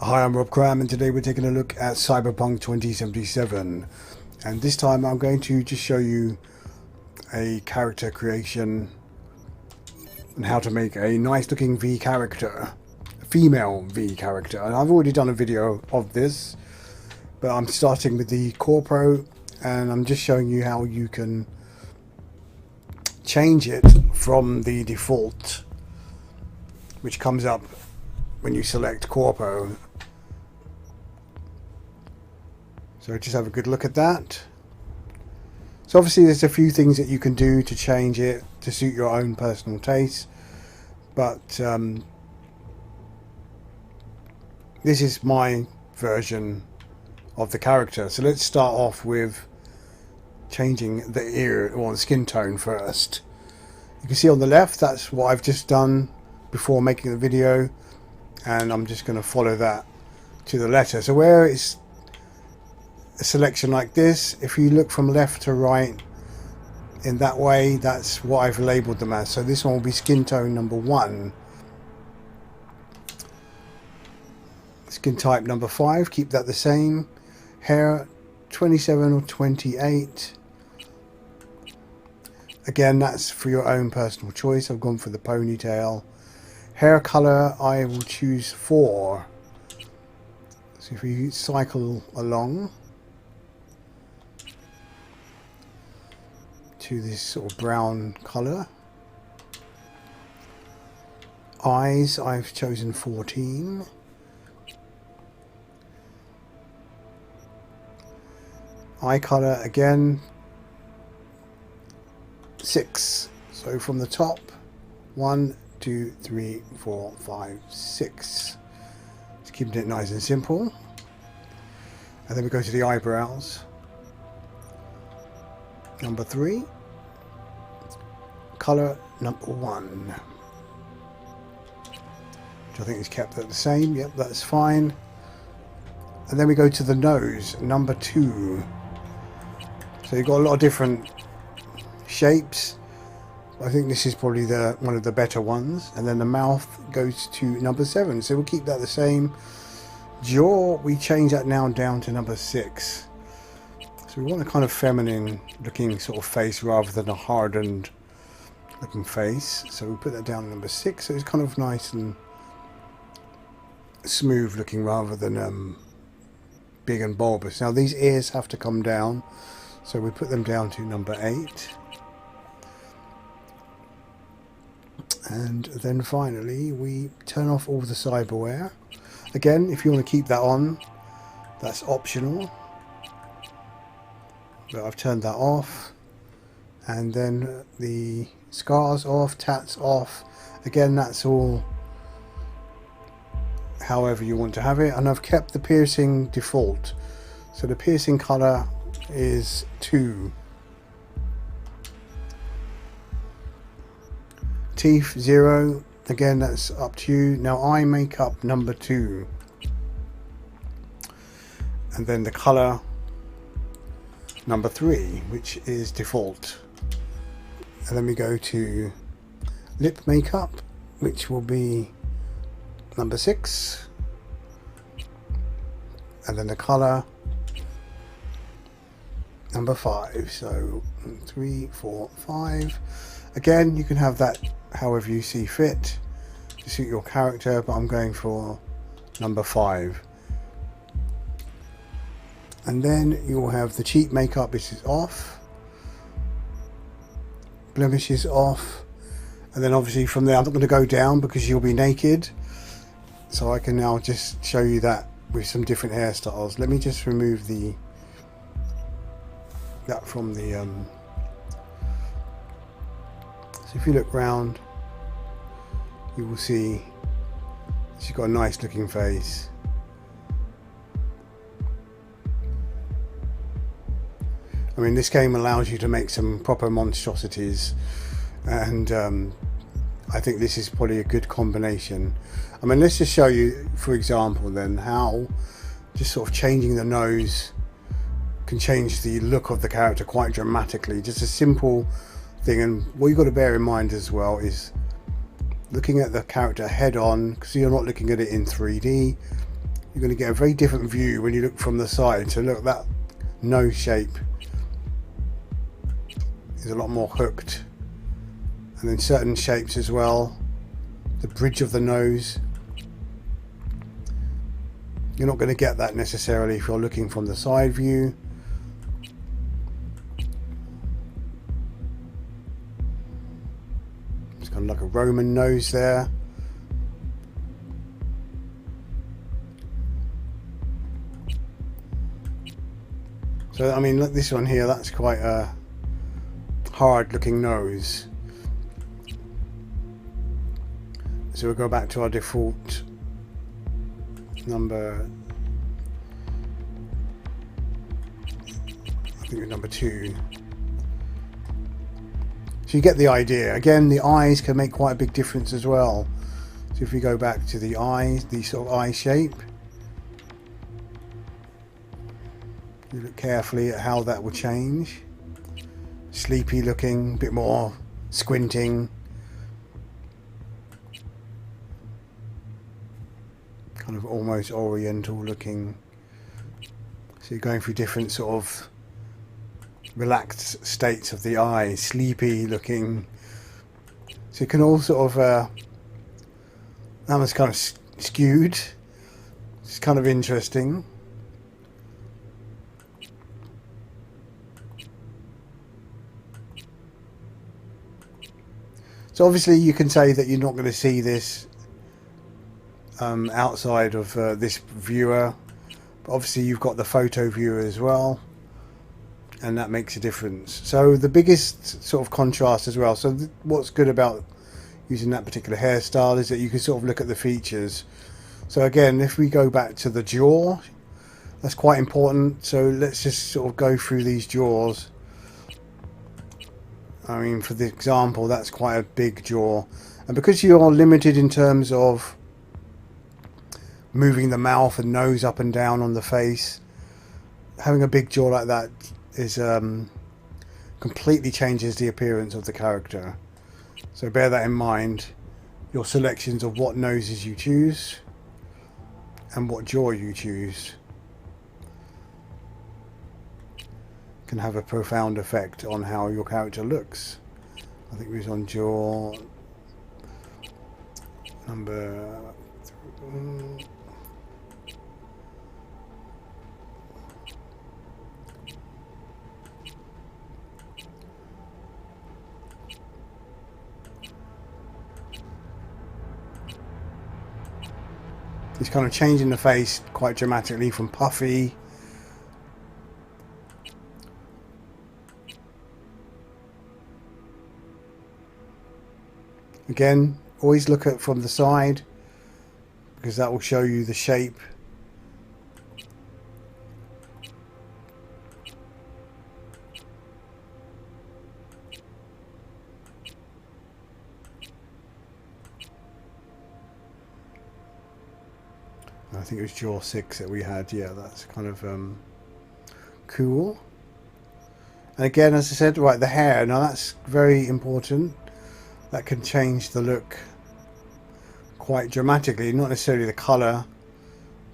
Hi, I'm Rob Cram, and today we're taking a look at Cyberpunk 2077. And this time I'm going to just show you a character creation and how to make a nice looking V character, a female V character. And I've already done a video of this, but I'm starting with the Core Pro, and I'm just showing you how you can change it from the default, which comes up when you select Core Pro. So just have a good look at that. So obviously there's a few things that you can do to change it to suit your own personal taste, but this is my version of the character. So let's start off with changing the ear or the skin tone first. You can see on the left, that's what I've just done before making the video, and I'm just going to follow that to the letter. So where it's a selection like this, if you look from left to right in that way, that's what I've labeled them as. So this one will be skin tone number 1, skin type number 5, keep that the same, hair 27 or 28. Again, that's for your own personal choice. I've gone for the ponytail. Hair color, I will choose 4. So if you cycle along to this sort of brown color. Eyes, I've chosen 14. Eye color, again 6. So from the top, 1, 2, 3, 4, 5, 6. Just keeping it nice and simple. And then we go to the eyebrows. Number 3. Color number 1. Which I think is kept at the same. Yep, that's fine. And then we go to the nose, number 2. So you've got a lot of different shapes. I think this is probably one of the better ones. And then the mouth goes to number 7. So we'll keep that the same. Jaw, we change that now down to number 6. So we want a kind of feminine looking sort of face rather than a hardened looking face. So we put that down to number 6. So it's kind of nice and smooth looking rather than big and bulbous. Now these ears have to come down. So we put them down to number 8. And then finally we turn off all the cyberware. Again, if you want to keep that on, that's optional. But I've turned that off. And then the scars off, tats off. Again, that's all however you want to have it. And I've kept the piercing default. So the piercing color is 2. Teeth 0. Again, that's up to you. Now eye makeup number 2. And then the color number 3, which is default. And then we go to lip makeup, which will be number 6. And then the color number 5. So 3, 4, 5. Again, you can have that however you see fit to suit your character, but I'm going for number 5. And then you'll have the cheek makeup, this is off, blemishes off, and then obviously from there I'm not going to go down because you'll be naked, so I can now just show you that with some different hairstyles. Let me just remove that from the so if you look round, you will see she's got a nice looking face. I mean, this game allows you to make some proper monstrosities, and I think this is probably a good combination. I mean, let's just show you, for example, then how just sort of changing the nose can change the look of the character quite dramatically. Just a simple thing. And what you've got to bear in mind as well is looking at the character head on, because you're not looking at it in 3D. you're going to get a very different view when you look from the side. So look, that nose shape is a lot more hooked, and then certain shapes as well, the bridge of the nose, you're not going to get that necessarily if you're looking from the side view. It's kind of like a Roman nose there. So I mean, look, this one here, that's quite a hard looking nose. So we'll go back to our default number, I think it's number 2. So you get the idea. Again, the eyes can make quite a big difference as well. So if we go back to the eyes, the sort of eye shape, you look carefully at how that will change. Sleepy looking, a bit more squinting, kind of almost oriental looking. So you're going through different sort of relaxed states of the eye, sleepy looking. So you can all sort of that was kind of skewed. It's kind of interesting. So obviously you can say that you're not going to see this outside of this viewer, but obviously you've got the photo viewer as well, and that makes a difference. So the biggest sort of contrast as well, so what's good about using that particular hairstyle is that you can sort of look at the features. So again, if we go back to the jaw, that's quite important. So let's just sort of go through these jaws. I mean, for the example, that's quite a big jaw, and because you are limited in terms of moving the mouth and nose up and down on the face, having a big jaw like that is completely changes the appearance of the character. So bear that in mind. Your selections of what noses you choose and what jaw you choose can have a profound effect on how your character looks. I think it was on jaw number 3. It's kind of changing the face quite dramatically from puffy . Again, always look at from the side, because that will show you the shape. I think it was jaw 6 that we had. Yeah, that's kind of cool. And again, as I said, right, the hair, now that's very important. That can change the look quite dramatically, not necessarily the colour,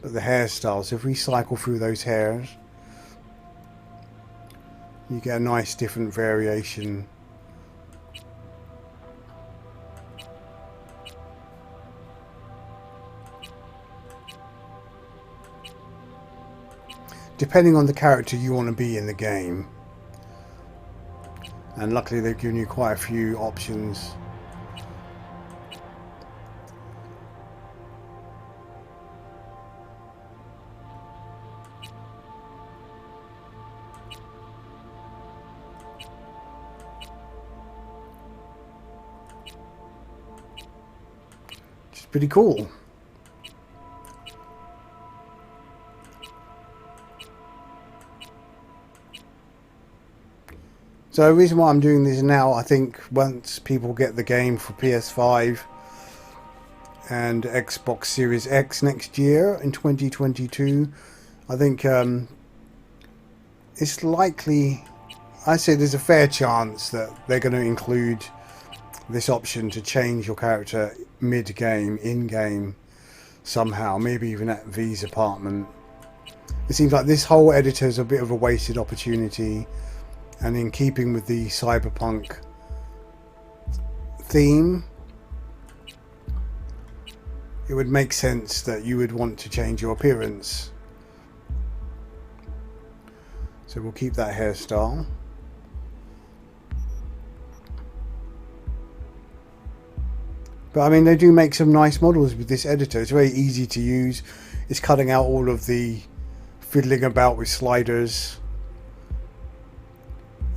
but the hairstyle. So if we cycle through those hairs, you get a nice different variation. Depending on the character you want to be in the game. And luckily they've given you quite a few options. Which is pretty cool. So the reason why I'm doing this now, I think once people get the game for PS5 and Xbox Series X next year in 2022, I think it's likely, I say there's a fair chance that they're going to include this option to change your character mid-game, in-game. somehow, maybe even at V's apartment. It seems like this whole editor is a bit of a wasted opportunity, and in keeping with the Cyberpunk theme, it would make sense that you would want to change your appearance. So we'll keep that hairstyle. But I mean, they do make some nice models with this editor. It's very easy to use. It's cutting out all of the fiddling about with sliders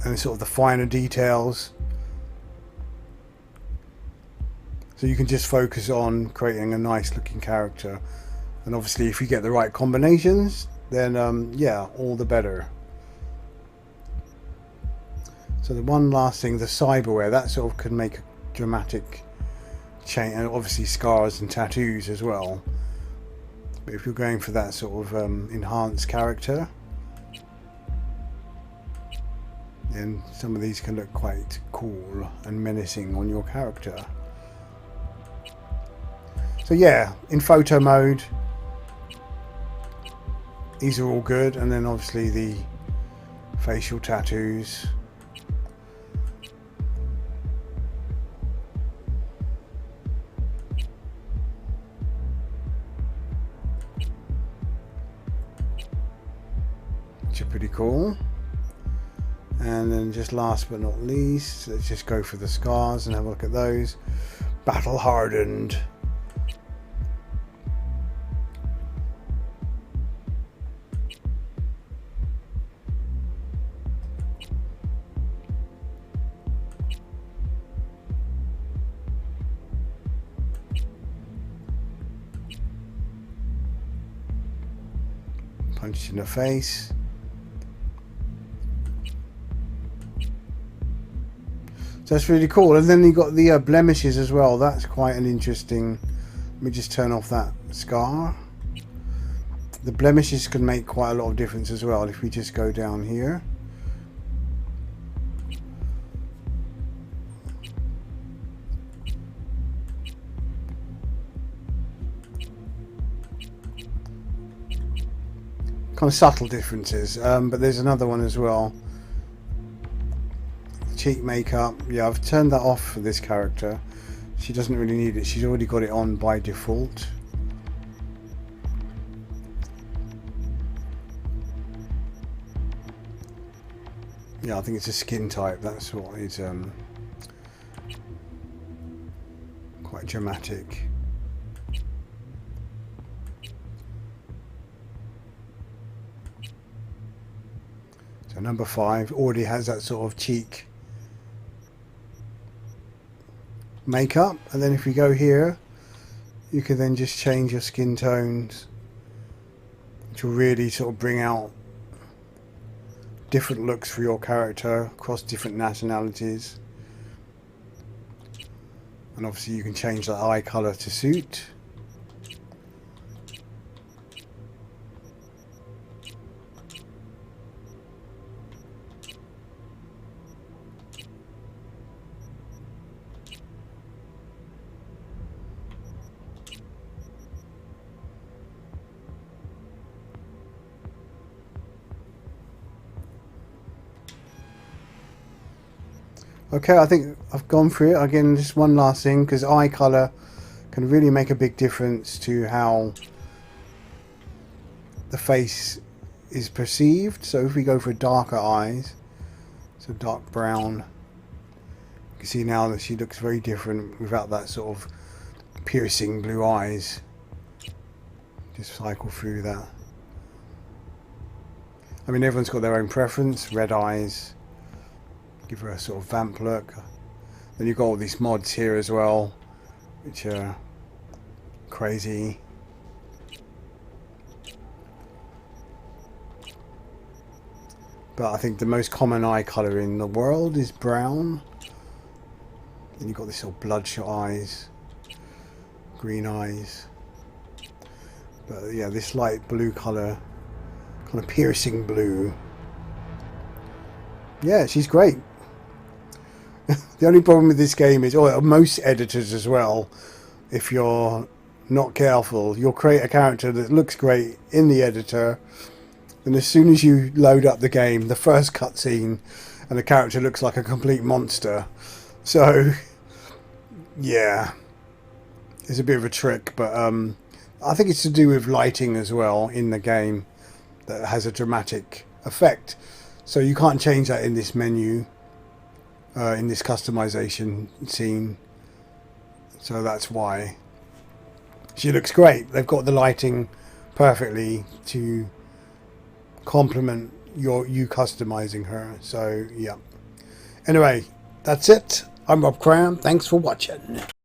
and sort of the finer details. So you can just focus on creating a nice looking character. And obviously if you get the right combinations, then yeah, all the better. So the one last thing, the cyberware, that sort of can make a dramatic change, and obviously scars and tattoos as well. But if you're going for that sort of enhanced character, then some of these can look quite cool and menacing on your character. So yeah, in photo mode, these are all good, and then obviously the facial tattoos. Which are pretty cool. And then just last but not least, let's just go for the scars and have a look at those. Battle hardened. Punched in the face. So that's really cool. And then you got the blemishes as well. That's quite an interesting. Let me just turn off that scar. The blemishes can make quite a lot of difference as well. If we just go down here. Kind of subtle differences, but there's another one as well. Cheek makeup, yeah, I've turned that off for this character. She doesn't really need it, she's already got it on by default. Yeah, I think it's a skin type, that's what is quite dramatic. So number 5 already has that sort of cheek makeup, and then if you go here, you can then just change your skin tones, which will really sort of bring out different looks for your character across different nationalities. And obviously you can change the eye color to suit. Okay, I think I've gone through it. Again, just one last thing, because eye color can really make a big difference to how the face is perceived. So if we go for darker eyes, so dark brown, you can see now that she looks very different without that sort of piercing blue eyes. Just cycle through that. I mean, everyone's got their own preference. Red eyes, give her a sort of vamp look. Then you've got all these mods here as well, which are crazy. But I think the most common eye colour in the world is brown. Then you've got this sort of bloodshot eyes, green eyes. But yeah, this light blue colour, kind of piercing blue. Yeah, she's great. The only problem with this game is, or most editors as well, if you're not careful, you'll create a character that looks great in the editor, and as soon as you load up the game, the first cutscene, and the character looks like a complete monster. So, yeah, it's a bit of a trick, but I think it's to do with lighting as well in the game that has a dramatic effect. So you can't change that in this menu, in this customization scene. So that's why. She looks great. They've got the lighting perfectly to complement you customizing her. So yeah. Anyway, that's it. I'm Rob Cram. Thanks for watching.